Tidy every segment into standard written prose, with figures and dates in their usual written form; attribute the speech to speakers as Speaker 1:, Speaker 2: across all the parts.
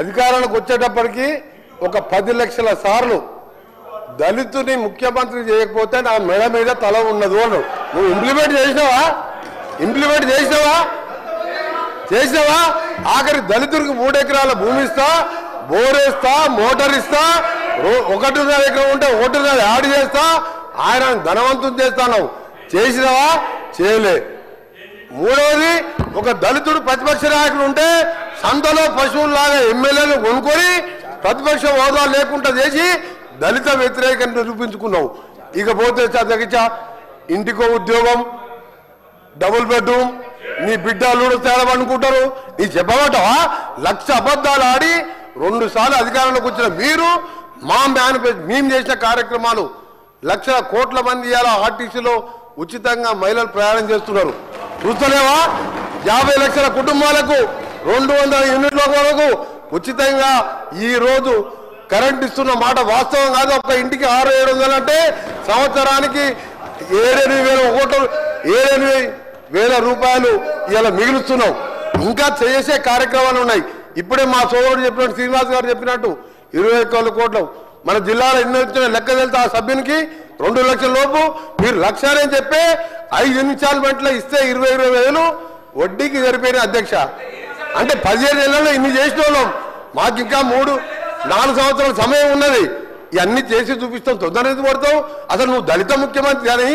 Speaker 1: అధికారానికి వచ్చేటప్పటికి ఒక 10 లక్షల సార్లు దళితుని ముఖ్యమంత్రి చేయకపోతే నా మెడ మీద తల ఉన్నదు అను. నువ్వు ఇంప్లిమెంట్ చేసినావా ఆఖరి దళితుడికి 3 ఎకరాల భూమి ఇస్తా, బోరేస్తా, మోటార్ ఇస్తా, 1.5 ఎకరం ఉంటే 1.5 యాడ్ చేస్తా, ఆయన ధనవంతుని చేస్తాను. చేసినావా? చేయలే. మూడవది, ఒక దళితుడు ప్రతిపక్ష నాయకుడు ఉంటే సంతలో పశువులాగా ఎమ్మెల్యేలు కొనుక్కొని ప్రతిపక్ష హోదా లేకుండా చేసి దళిత వ్యతిరేకంగా నిరూపించుకున్నావు. ఇకపోతే చదివించ ఇంటికో ఉద్యోగం, డబుల్ బెడ్రూమ్, నీ బిడ్డలు తేడమనుకుంటారు. నీ చెప్పబట్టవా? 1,00,000 అబద్ధాలు ఆడి 2 సార్లు అధికారంలోకి వచ్చిన మీరు మా మేనిఫెస్టో మేము చేసిన కార్యక్రమాలు లక్షల కోట్ల మంది ఇవాళ ఆర్టీసీలో ఉచితంగా మహిళలు ప్రయాణం చేస్తున్నారు. చూస్తలేవా? 50 లక్షల కుటుంబాలకు 200 యూనిట్ల వరకు ఉచితంగా ఈ రోజు కరెంట్ ఇస్తున్న మాట వాస్తవం కాదు. ఒక ఇంటికి 600-700 అంటే సంవత్సరానికి 7,000 రూపాయలు ఇలా మిగులుస్తున్నావు. ఇంకా చేసే కార్యక్రమాలు ఉన్నాయి. ఇప్పుడే మా సోదరుడు చెప్పినట్టు, శ్రీనివాస్ గారు చెప్పినట్టు 21 కోట్లు మన జిల్లాలో ఎన్ని వచ్చిన లెక్క తెలితే ఆ సభ్యునికి 2 లక్షల లోపు మీరు 1,00,000 అని చెప్పి 5 ఇన్స్టాల్మెంట్లో ఇస్తే 20,000 వడ్డీకి సరిపోయిన అధ్యక్ష. అంటే 15 ఏళ్లలో ఇన్ని చేసిన వాళ్ళం. మాకు ఇంకా 3-4 సంవత్సరాల సమయం ఉన్నది. ఇవన్నీ చేసి చూపిస్తాం. తొందరగా పడతావు. అసలు నువ్వు దళిత ముఖ్యమంత్రి అని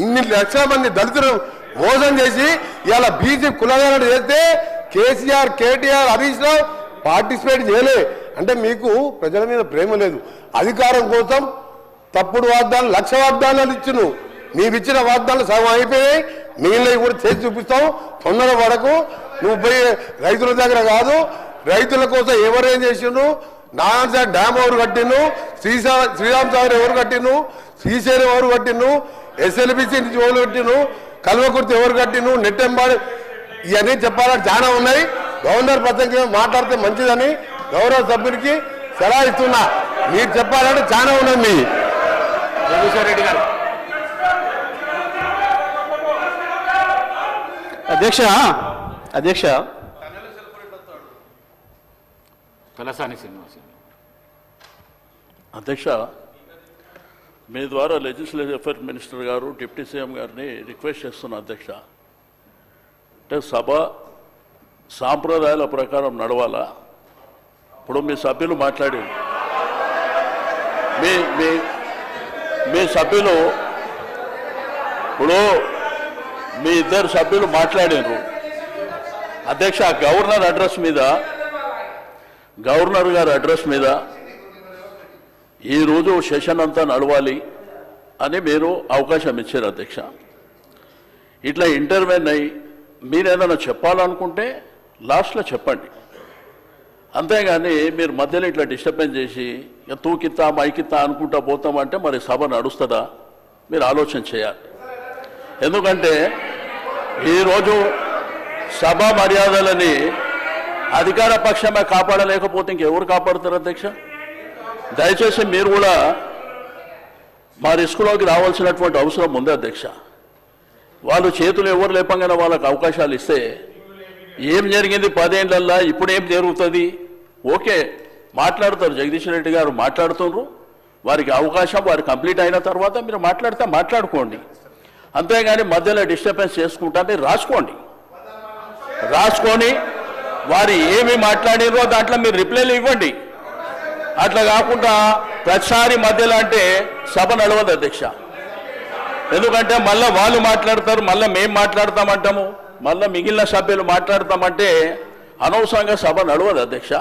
Speaker 1: ఇన్ని లక్షల మంది దళితులు మోసం చేసి ఇలా బీసీ కులగణన చేస్తే కేసీఆర్, కేటీఆర్, హరీష్ రావు పార్టిసిపేట్ చేయలే. అంటే మీకు ప్రజల మీద ప్రేమ లేదు. అధికారం కోసం తప్పుడు వాగ్దానాలు, 1,00,000 వాగ్దానాలు ఇచ్చును. నీవిచ్చిన వాగ్దానాలు సగం అయిపోయాయి. మిగిలినవి కూడా చేసి చూపిస్తావు. తొందర పడకు. నువ్వు పోయి రైతుల దగ్గర కాదు, రైతుల కోసం ఎవరేం చేసిండ్రు, నారాయణ డ్యామ్ ఎవరు కట్టిను, శ్రీరామ్ సాగర్ ఎవరు కట్టిను, శ్రీశైలం ఎవరు కట్టిను, ఎస్ఎల్బిసి నుంచి ఎవరు కట్టిను, కల్వకుర్తి ఎవరు కట్టిను, నెట్టెంబాడు, ఇవన్నీ చెప్పాలని చాలా ఉన్నాయి. గవర్నర్ పద్ధతికి మాట్లాడితే మంచిదని గౌరవ సభ్యునికి సలహా ఇస్తున్నా. మీరు చెప్పాలంటే చాలా ఉన్నది. మీ జగదీశ్వర్ రెడ్డి గారు.
Speaker 2: అధ్యక్ష అధ్యక్ష మీ ద్వారా లెజిస్లేటివ్ అఫైర్ మినిస్టర్ గారు, డిప్యూటీ సీఎం గారిని రిక్వెస్ట్ చేస్తున్నా అధ్యక్ష. అంటే సభ సాంప్రదాయాల ప్రకారం నడవాలా? ఇప్పుడు మీ సభ్యులు మాట్లాడి మీ సభ్యులు ఇప్పుడు మీ 2 సభ్యులు మాట్లాడారు అధ్యక్ష. గవర్నర్ గారి అడ్రస్ మీద ఈరోజు సెషన్ అంతా నడవాలి అని మీరు అవకాశం ఇచ్చారు అధ్యక్ష. ఇట్లా ఇంటర్వ్యూన్ అయ్యి మీరు ఏదైనా చెప్పాలనుకుంటే లాస్ట్లో చెప్పండి. అంతేగాని మీరు మధ్యలో ఇట్లా డిస్టర్బెన్స్ చేసి తూకిత్తా మైకిత్తా అనుకుంటా పోతామంటే మరి సభ నడుస్తుందా? మీరు ఆలోచన చేయాలి. ఎందుకంటే ఈరోజు సభా మర్యాదలని అధికార పక్షమే కాపాడలేకపోతే ఇంకెవరు కాపాడుతారు అధ్యక్ష? దయచేసి మీరు కూడా మా రిస్కులోకి రావాల్సినటువంటి అవసరం ఉంది అధ్యక్ష. వాళ్ళు చేతులు ఎవరు లేపంగానే వాళ్ళకి అవకాశాలు ఇస్తే ఏం జరిగింది 10 ఏళ్లల్లో, ఇప్పుడు ఏం జరుగుతుంది? ఓకే మాట్లాడతారు, జగదీష్ రెడ్డి గారు మాట్లాడుతున్నారు. వారికి అవకాశం వారు కంప్లీట్ అయిన తర్వాత మీరు మాట్లాడితే మాట్లాడుకోండి. అంతేగాని మధ్యలో డిస్టర్బెన్స్ చేసుకుంటా మీరు రాసుకొని వారు ఏమి మాట్లాడినో దాంట్లో మీరు రిప్లైలు ఇవ్వండి. అట్లా కాకుండా ప్రతిసారి మధ్యలో అంటే సభ నడవదు అధ్యక్ష. ఎందుకంటే మళ్ళీ వాళ్ళు మాట్లాడతారు, మళ్ళీ మేము మాట్లాడతామంటాము, మళ్ళీ మిగిలిన సభ్యులు మాట్లాడతామంటే అనవసరంగా సభ నడవదు అధ్యక్ష.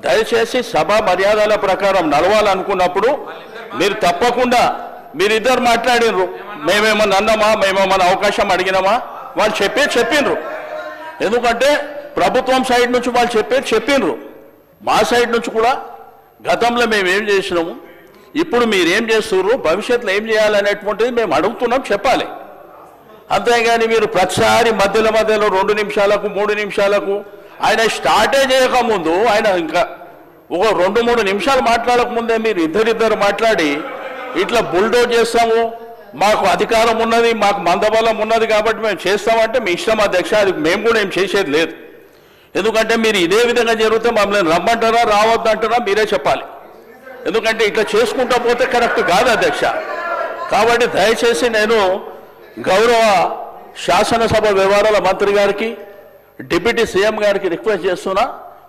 Speaker 2: దయచేసి సభ మర్యాదల ప్రకారం నడవాలనుకున్నప్పుడు మీరు తప్పకుండా మీరిద్దరు మాట్లాడినరు, మేమేమన్నా అన్నామా, మేమేమన్నా అవకాశం అడిగినామా, వాళ్ళు చెప్పిండ్రు. ఎందుకంటే ప్రభుత్వం సైడ్ నుంచి వాళ్ళు చెప్పిండ్రు. మా సైడ్ నుంచి కూడా గతంలో మేమేం చేసినాము, ఇప్పుడు మీరేం చేస్తున్నారు, భవిష్యత్తులో ఏం చేయాలనేటువంటిది మేము అడుగుతున్నాం, చెప్పాలి. అంతేగాని మీరు ప్రతిసారి మధ్యలో 2 నిమిషాలకు 3 నిమిషాలకు ఆయన స్టార్టే చేయకముందు ఆయన ఇంకా ఒక 2-3 నిమిషాలు మాట్లాడకముందే మీరు ఇద్దరిద్దరు మాట్లాడి ఇట్లా బుల్డోజ్ చేస్తాము, మాకు అధికారం ఉన్నది, మాకు మందబలం ఉన్నది కాబట్టి మేము చేస్తామంటే మీ ఇష్టం అధ్యక్ష. అది మేము కూడా ఏం చేసేది లేదు. ఎందుకంటే మీరు ఇదే విధంగా జరిగితే మమ్మల్ని రమ్మంటారా రావద్దంటారా మీరే చెప్పాలి. ఎందుకంటే ఇట్లా చేసుకుంటా పోతే కరెక్ట్ కాదు అధ్యక్ష. కాబట్టి దయచేసి నేను గౌరవ శాసనసభ వ్యవహారాల మంత్రి గారికి డిప్యూటీ సీఎం గారికి రిక్వెస్ట్ చేస్తున్నా,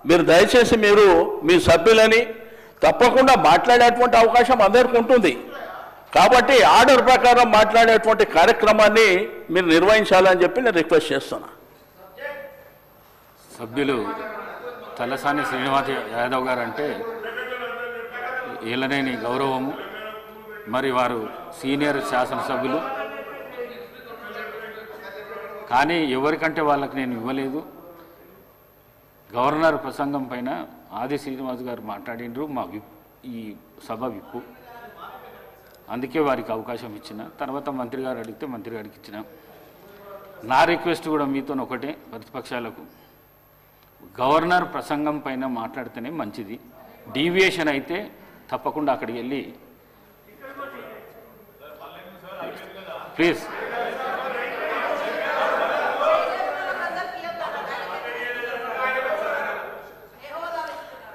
Speaker 2: మీరు దయచేసి మీరు మీ సభ్యులని తప్పకుండా మాట్లాడేటువంటి అవకాశం అందరికీ ఉంటుంది. కాబట్టి ఆర్డర్ ప్రకారం మాట్లాడేటువంటి కార్యక్రమాన్ని మీరు నిర్వహించాలని చెప్పి నేను రిక్వెస్ట్ చేస్తున్నా.
Speaker 3: సభ్యులు తలసాని శ్రీనివాస్ యాదవ్ గారు అంటే ఏలనేని గౌరవము. మరి వారు సీనియర్ శాసనసభ్యులు, కానీ ఎవరికంటే వాళ్ళకి నేను ఇవ్వలేదు. గవర్నర్ ప్రసంగం పైన ఆది శ్రీనివాస్ గారు మాట్లాడినరు, మా ఈ సభ విప్పు, అందుకే వారికి అవకాశం ఇచ్చిన. తర్వాత మంత్రి గారు అడిగితే మంత్రి గారికి ఇచ్చిన. నా రిక్వెస్ట్ కూడా మీతో ఒకటే, ప్రతిపక్షాలకు గవర్నర్ ప్రసంగం పైన మాట్లాడితేనే మంచిది. డీవియేషన్ అయితే తప్పకుండా అక్కడికి వెళ్ళి ప్లీజ్.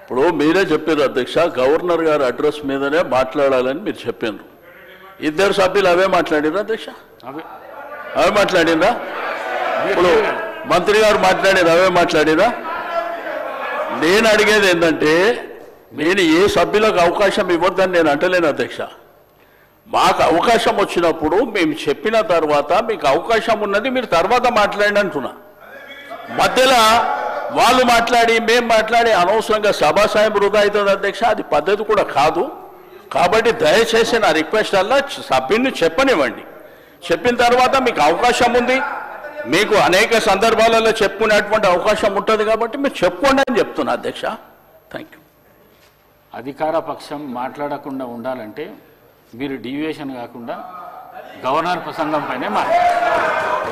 Speaker 2: ఇప్పుడు మీరే చెప్పారు అధ్యక్ష, గవర్నర్ గారి అడ్రస్ మీదనే మాట్లాడాలని మీరు చెప్పారు. ఇద్దరు సభ్యులు అవే మాట్లాడిరా అధ్యక్ష? అవే మాట్లాడినరా? ఇప్పుడు మంత్రి గారు మాట్లాడారు, అవే మాట్లాడిరా? నేను అడిగేది ఏంటంటే, నేను ఏ సభ్యులకు అవకాశం ఇవ్వద్దని నేను అంటలేను అధ్యక్ష. మాకు అవకాశం వచ్చినప్పుడు మేము చెప్పిన తర్వాత మీకు అవకాశం ఉన్నది మీరు తర్వాత మాట్లాడండి అంటున్నా. మధ్యలో వాళ్ళు మాట్లాడి మేము మాట్లాడి అనవసరంగా సభాసాయం వృధా అవుతుంది అధ్యక్ష, అది పద్ధతి కూడా కాదు. కాబట్టి దయచేసి నా రిక్వెస్ట్ అలా సభ్యుని చెప్పనివ్వండి. చెప్పిన తర్వాత మీకు అవకాశం ఉంది, మీకు అనేక సందర్భాలలో చెప్పుకునేటువంటి అవకాశం ఉంటుంది కాబట్టి మీరు చెప్పుకోండి అని చెప్తున్నా అధ్యక్ష. Thank you.
Speaker 3: అధికార పక్షం మాట్లాడకుండా ఉండాలంటే మీరు డీవియేషన్ కాకుండా గవర్నర్ ప్రసంగం పైనే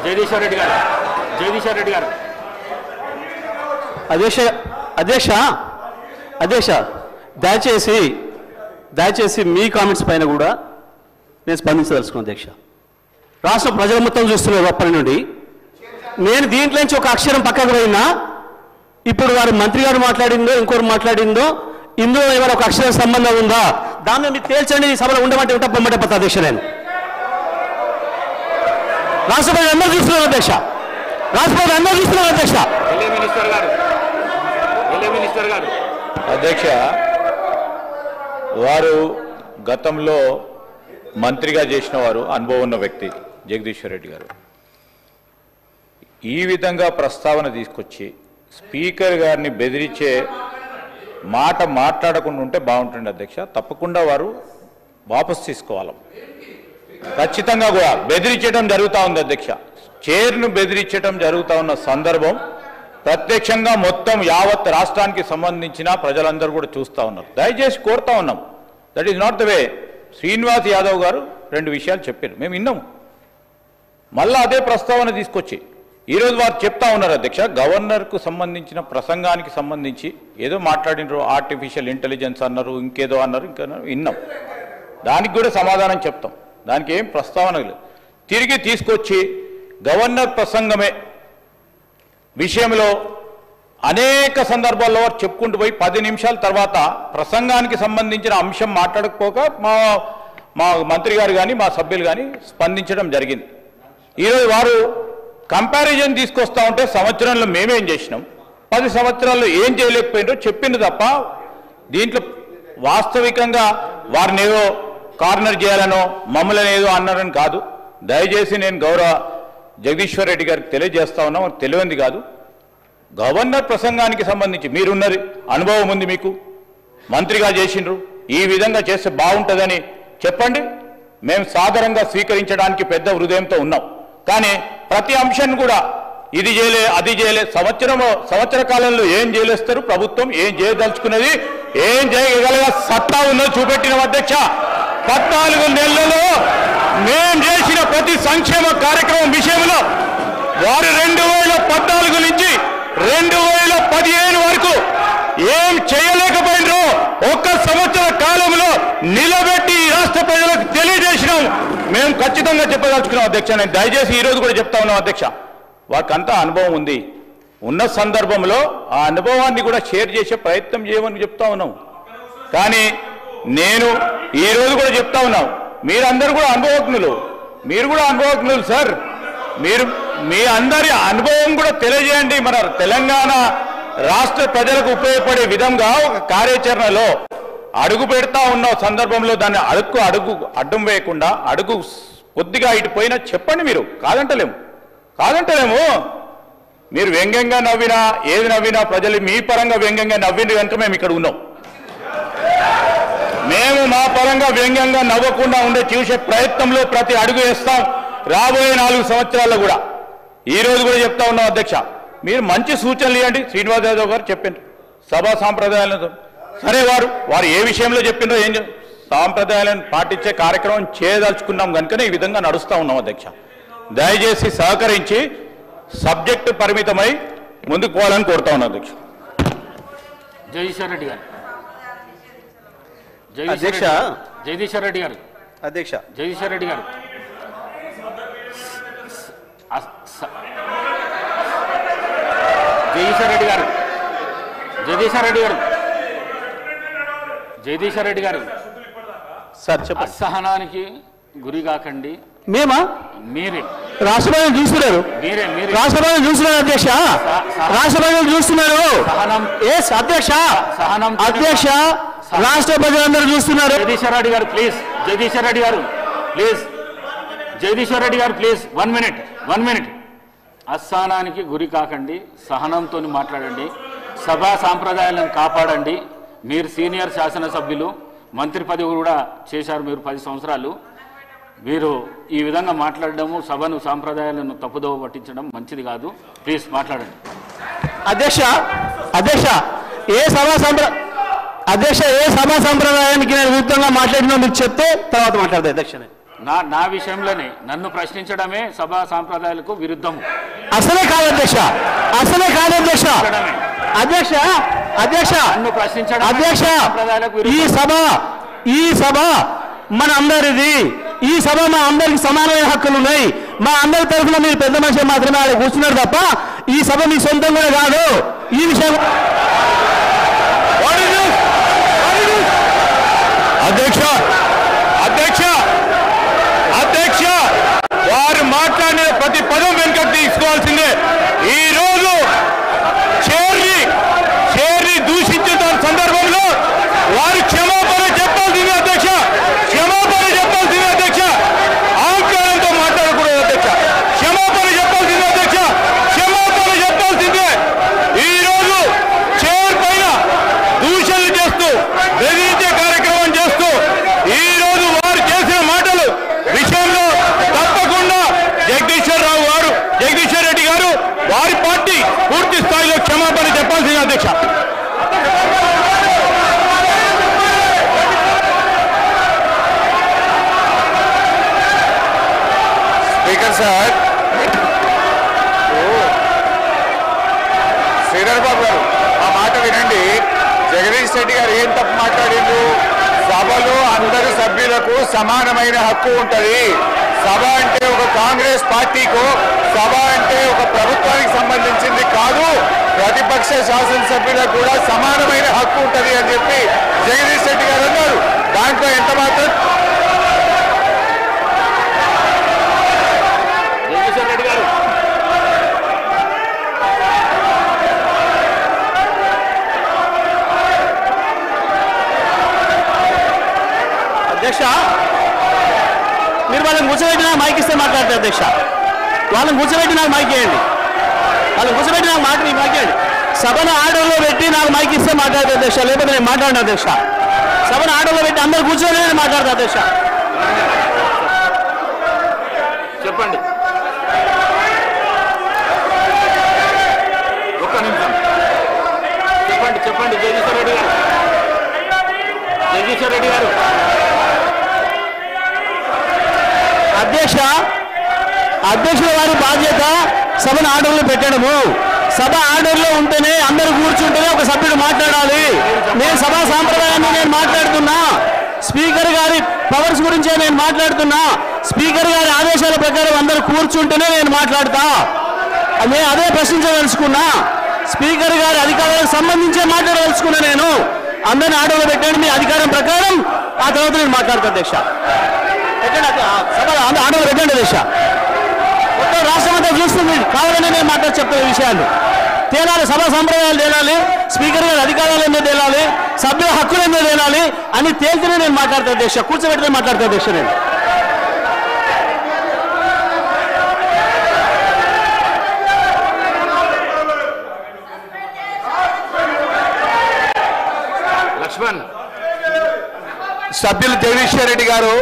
Speaker 3: జగదీశ్వర్ రెడ్డి గారు
Speaker 4: అధ్యక్ష దయచేసి మీ కామెంట్స్ పైన కూడా నేను స్పందించదలుచుకున్నాను అధ్యక్ష. రాష్ట్ర ప్రజల మొత్తం చూస్తున్నారు అప్పటి నుండి. నేను దీంట్లో నుంచి ఒక అక్షరం పక్కకు పోయినా, ఇప్పుడు వారు మంత్రి గారు మాట్లాడిందో ఇంకోరు మాట్లాడిందో ఇందులో ఏమైనా ఒక అక్షరం సంబంధం ఉందా దాన్ని మీరు తేల్చండి. ఈ సభలో ఉండమంటే ఉంటా పొమ్మంటే పోతా అధ్యక్ష. నేను రాష్ట్ర ప్రజలు అందరూ చూస్తున్నారు అధ్యక్ష,
Speaker 5: అధ్యక్ష, వారు గతంలో మంత్రిగా చేసిన వారు, అనుభవం ఉన్న వ్యక్తి జగదీశ్వర్ రెడ్డి గారు. ఈ విధంగా ప్రస్తావన తీసుకొచ్చి స్పీకర్ గారిని బెదిరించే మాట మాట్లాడకుండా ఉంటే బాగుంటుంది అధ్యక్ష. తప్పకుండా వారు వాపసు తీసుకోవాలి. ఖచ్చితంగా కూడా బెదిరించడం జరుగుతూ ఉంది అధ్యక్ష. చైర్ను బెదిరించడం జరుగుతూ ఉన్న సందర్భం ప్రత్యక్షంగా మొత్తం యావత్ రాష్ట్రానికి సంబంధించిన ప్రజలందరూ కూడా చూస్తూ ఉన్నారు. దయచేసి కోరుతా ఉన్నాం, that is not the way. Srinivas Yadav గారు 2 విషయాలు చెప్పారు, మేము విన్నాము. మళ్ళీ అదే ప్రస్తావన తీసుకొచ్చి ఈరోజు వారు చెప్తా ఉన్నారు అధ్యక్ష, గవర్నర్కు సంబంధించిన ప్రసంగానికి సంబంధించి ఏదో మాట్లాడినారు, ఆర్టిఫిషియల్ ఇంటెలిజెన్స్ అన్నారు, ఇంకేదో అన్నారు, ఇంకా విన్నాం. దానికి కూడా సమాధానం చెప్తాం, దానికి ఏం ప్రస్తావన లేదు. తిరిగి తీసుకొచ్చి గవర్నర్ ప్రసంగమే విషయంలో అనేక సందర్భాల్లో వారు చెప్పుకుంటూ పోయి 10 నిమిషాల తర్వాత ప్రసంగానికి సంబంధించిన అంశం మాట్లాడకపోక మా మంత్రి గారు కానీ మా సభ్యులు కానీ స్పందించడం జరిగింది. ఈరోజు వారు కంపారిజన్ తీసుకొస్తా ఉంటే సంవత్సరంలో మేమేం చేసినాం, 10 సంవత్సరాల్లో ఏం చేయలేకపోయినారో చెప్పింది తప్ప దీంట్లో వాస్తవికంగా వారిని ఏదో కార్నర్ చేయాలనో మమ్మల్ని ఏదో అన్నారని కాదు. దయచేసి నేను గౌరవ జగదీశ్వర్ రెడ్డి గారికి తెలియజేస్తా ఉన్నా, వారికి తెలియంది కాదు. గవర్నర్ ప్రసంగానికి సంబంధించి మీరున్నది అనుభవం ఉంది, మీకు మంత్రిగా చేసిండ్రు, ఈ విధంగా చేస్తే బాగుంటుందని చెప్పండి. మేము సాధారణంగా స్వీకరించడానికి పెద్ద హృదయంతో ఉన్నాం. కానీ ప్రతి అంశాన్ని కూడా ఇది చేయలే అది చేయలే, సంవత్సర కాలంలో ఏం చేయలేస్తారు, ప్రభుత్వం ఏం చేయదలుచుకున్నది, ఏం చేయగలిగే సత్తా ఉన్నది చూపెట్టిన అధ్యక్ష. 14 నెలలలో మేం చేసిన ప్రతి సంక్షేమ కార్యక్రమం విషయంలో వారు 2014 నుంచి 2015 వరకు ఏం చేయలేకపోయినరో 1 సంవత్సర కాలంలో నిలబెట్టి రాష్ట్ర ప్రజలకు తెలియజేసినాం. మేము ఖచ్చితంగా చెప్పదలుచుకున్నాం అధ్యక్ష. నేను దయచేసి ఈరోజు కూడా చెప్తా ఉన్నాం అధ్యక్ష, వారికంతా అనుభవం ఉంది. ఉన్న సందర్భంలో ఆ అనుభవాన్ని కూడా షేర్ చేసే ప్రయత్నం చేయమని చెప్తా ఉన్నాం. కానీ నేను ఈరోజు కూడా చెప్తా ఉన్నాం, మీరందరూ కూడా అనుభవజ్ఞులు, మీరు కూడా అనుభవజ్ఞులు సార్. మీరు మీ అందరి అనుభవం కూడా తెలియజేయండి. మన తెలంగాణ రాష్ట్ర ప్రజలకు ఉపయోగపడే విధంగా ఒక కార్యాచరణలో అడుగు పెడతా ఉన్న సందర్భంలో దాన్ని అడుగు అడ్డం వేయకుండా అడుగు కొద్దిగా ఇటు పోయినా చెప్పండి. మీరు కాదంటలేము. మీరు వ్యంగ్యంగా నవ్వినా ఏది నవ్వినా ప్రజలు మీ పరంగా వ్యంగ్యంగా నవ్వింది కనుక మేము ఇక్కడ ఉన్నాం. మేము మా పరంగా వ్యంగ్యంగా నవ్వకుండా ఉండే చూసే ప్రయత్నంలో ప్రతి అడుగు వేస్తాం. రాబోయే 4 సంవత్సరాల్లో కూడా ఈ రోజు కూడా చెప్తా ఉన్నాం అధ్యక్ష, మీరు మంచి సూచనలు ఇవ్వండి. శ్రీనివాస్ యాదవ్ గారు చెప్పిండ్రు సభా సాంప్రదాయాలతో, సరే వారు ఏ విషయంలో చెప్పిండ్రో ఏం సాంప్రదాయాలను పాటించే కార్యక్రమం చేయదలుచుకున్నాం కనుకనే ఈ విధంగా నడుస్తూ ఉన్నాం అధ్యక్ష. దయచేసి సహకరించి సబ్జెక్టు పరిమితమై ముందుకు పోవాలని కోరుతా ఉన్నాం అధ్యక్ష.
Speaker 3: జగదీశ్వర్ రెడ్డి గారు
Speaker 4: అధ్యక్ష
Speaker 3: జగదీశ్వర్ రెడ్డి గారు
Speaker 4: అధ్యక్ష
Speaker 3: జగదీశ్వర్ రెడ్డి గారు జగదీశ్వర్ రెడ్డి గారు జగదీశ్వర్ రెడ్డి గారు
Speaker 4: సార్ చెప్పండి.
Speaker 3: అసహనానికి గురి కాకండి.
Speaker 4: మేమా?
Speaker 3: మీరే
Speaker 4: రాష్ట్రపతి చూస్తున్నారు,
Speaker 3: మీరే
Speaker 4: రాష్ట్రపతి చూస్తున్నారు అధ్యక్ష, రాష్ట్రపతి చూస్తున్నారు. అధ్యక్ష అధ్యక్ష రాష్ట్ర ప్రజలందరూ చూస్తున్నారు.
Speaker 3: జగదీశ్వర్ రెడ్డి గారు ప్లీజ్, జగదీశ్వర్ రెడ్డి గారు ప్లీజ్, జగదీశ్వర్ రెడ్డి గారు ప్లీజ్ 1 మినిట్. అసహనానికి గురి కాకండి, సహనంతో మాట్లాడండి, సభా సాంప్రదాయాలను కాపాడండి. మీరు సీనియర్ శాసనసభ్యులు, మంత్రి పదవి కూడా చేశారు మీరు 10 సంవత్సరాలు. మీరు ఈ విధంగా మాట్లాడడము, సభను సాంప్రదాయాలను తప్పుదోవ పట్టించడం మంచిది కాదు. ప్లీజ్ మాట్లాడండి.
Speaker 4: అధ్యక్ష ఏ సభా సంప్రదాయానికి నేను విరుద్ధంగా మాట్లాడినా మీకు చెప్తే తర్వాత మాట్లాడదు అధ్యక్ష.
Speaker 3: నా విషయంలోనే నన్ను ప్రశ్నించడమే సభా సాంప్రదాయాలకు విరుద్ధము.
Speaker 4: అసలే కాదు అధ్యక్ష.
Speaker 3: నన్ను ప్రశ్నించడం
Speaker 4: ఈ సభ మన అందరిది. ఈ సభ మా అందరికి సమానమైన హక్కులు ఉన్నాయి. మా అందరి తరఫున మీరు పెద్ద మనిషి మాత్రమే ఆడ కూర్చున్నారు తప్ప ఈ సభ మీ సొంతం కూడా కాదు. ఈ విషయం
Speaker 5: అధ్యక్ష వారు మాట్లాడిన ప్రతి పదం వెనుక తీసుకోవాల్సిందే. ఈ రోజు చేరి దూషించిన సందర్భంలో వారు క్షమాపణ చెప్పాల్సిందే అధ్యక్ష. అహంకారంతో మాట్లాడకూడదు అధ్యక్ష. క్షమాపణ చెప్పాల్సిందే. ఈ రోజు చైర్ పైన దూషణలు చేస్తూ బెదిరించే కార్యక్రమం చేస్తూ ఈ రోజు వారు చేసిన మాటలు విషయంలో తప్పకుండా జగదీశ్వర్ రెడ్డి గారు వారి పార్టీ పూర్తి స్థాయిలో క్షమాపణ చెప్పాల్సింది అధ్యక్ష. స్పీకర్ సార్, శ్రీధర్ బాబు గారు ఆ మాట వినండి. జగదీష్ రెడ్డి గారు ఏం తప్పు మాట్లాడిండు? సభలో అందరు సభ్యులకు సమానమైన హక్కు ఉంటుంది. సభ అంటే ఒక కాంగ్రెస్ పార్టీకు, సభ అంటే ఒక ప్రభుత్వానికి సంబంధించింది కాదు, ప్రతిపక్ష శాసనసభ్యులకు కూడా సమానమైన హక్కు ఉంటుంది అని చెప్పి జగదీష్ రెడ్డి గారు అన్నారు. దాంట్లో ఎంత మాత్రం
Speaker 3: జగదీశ్వర్ రెడ్డి గారు
Speaker 4: అధ్యక్ష మీరు వాళ్ళని కూర్చోబెట్టి నాకు మైక్ ఇస్తే మాట్లాడతారు అధ్యక్ష. వాళ్ళని కూర్చోబెట్టి నాకు మైక్ ఇవ్వండి. మైక్ ఇవ్వండి. సభను ఆర్డర్లో పెట్టి నాకు మైక్ ఇస్తే మాట్లాడతారు అధ్యక్ష, లేకపోతే నేను మాట్లాడిన అధ్యక్ష. సభను ఆర్డర్లో పెట్టి అందరు కూర్చొని నేను మాట్లాడతా అధ్యక్ష.
Speaker 3: చెప్పండి. ఒక్క నిమిషం చెప్పండి. జగదీశ్వర్ రెడ్డి గారు
Speaker 4: అధ్యక్షుల వారి బాధ్యత సభను ఆర్డర్లో పెట్టడము. సభ ఆర్డర్లో ఉంటేనే అందరూ కూర్చుంటేనే ఒక సభ్యుడు మాట్లాడాలి. నేను సభా సాంప్రదాయాన్ని నేను మాట్లాడుతున్నా. స్పీకర్ గారి పవర్స్ గురించే నేను మాట్లాడుతున్నా. స్పీకర్ గారి ఆదేశాల ప్రకారం అందరూ కూర్చుంటేనే నేను మాట్లాడతా. నేను అదే ప్రశ్నించదలుచుకున్నా. స్పీకర్ గారి అధికారాలకు సంబంధించే మాట్లాడదలుచుకున్నా. నేను అందరిని ఆర్డర్లో పెట్టండి మీ అధికారం ప్రకారం, ఆ తర్వాత నేను మాట్లాడతాను అధ్యక్ష. ఆర్డర్లో పెట్టండి అధ్యక్ష. మొత్తం రాష్ట్రం అంతా చూస్తుంది, కావాలని నేను మాట్లాడి చెప్తున్న విషయాలు తేలాలి. సభా సంప్రదాయాలు తేలాలి, స్పీకర్ గారి అధికారాలు ఎందుకు తేలాలి, సభ్యుల హక్కులు ఎందుకు తేలాలి అని తేలితేనే నేను మాట్లాడతాను అధ్యక్ష. కూర్చోబెట్టినే మాట్లాడతాను అధ్యక్ష. నేను
Speaker 1: సభ్యులు జగదీశ్వర్ రెడ్డి గారు,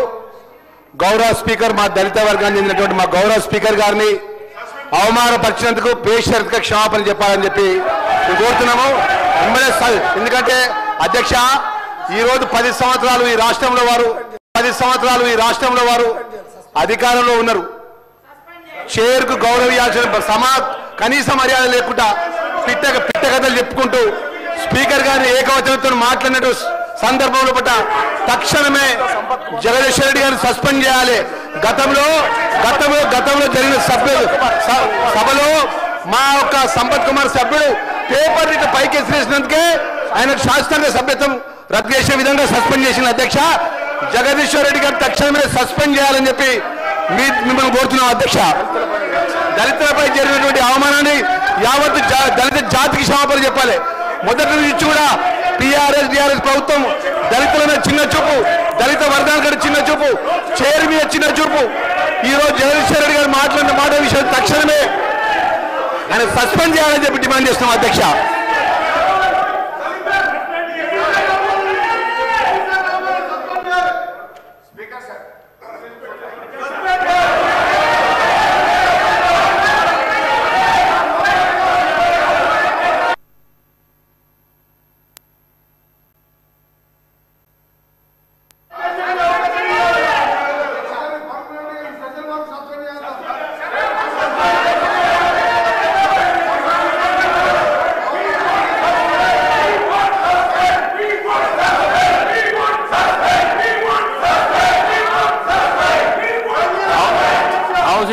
Speaker 1: గౌరవ స్పీకర్, మా దళిత వర్గానికి చెందినటువంటి మా గౌరవ స్పీకర్ గారిని అవమానపరిచినందుకు బేషరతుగా క్షమాపణ చెప్పాలని చెప్పి కోరుతున్నాము. ఎందుకంటే అధ్యక్ష, ఈరోజు 10 సంవత్సరాలు ఈ రాష్ట్రంలో వారు అధికారంలో ఉన్నారు. చైర్కు గౌరవించాల్సిన కనీస మర్యాద లేకుండా పిట్టకథలు చెప్పుకుంటూ స్పీకర్ గారిని ఏకవచనంతో మాట్లాడినట్టు సందర్భంలో పట్ల తక్షణమే జగదీశ్వర్ రెడ్డి గారిని సస్పెండ్ చేయాలి. గతంలో జరిగిన సభలో మా యొక్క సంపత్ కుమార్ సభ్యుడు పేపర్ ఇట్లా పైకి ఎసిరేసినందుకే ఆయనకు శాస్త్రీయ సభ్యత్వం రద్దు చేసే విధంగా సస్పెండ్ చేసిన అధ్యక్ష. జగదీశ్వర్ రెడ్డి గారు తక్షణమే సస్పెండ్ చేయాలని చెప్పి మిమ్మల్ని కోరుతున్నాం అధ్యక్ష. దళితులపై జరిగినటువంటి అవమానాన్ని యావత్ దళిత జాతికి క్షమాపణ చెప్పాలి. మొదటి నుంచి కూడా టీఆర్ఎస్ ప్రభుత్వం దళితుల చిన్న చూపు, దళిత వర్గాల చిన్న చూపు, చైర్ మీద చిన్న చూపు. ఈరోజు జగదీశ్వర్ రెడ్డి గారు మాట్లాడిన మాట విషయం తక్షణమే ఆయన సస్పెండ్ చేయాలని చెప్పి డిమాండ్ చేస్తున్నాం అధ్యక్ష.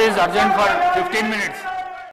Speaker 3: Is urgent for 15 minutes.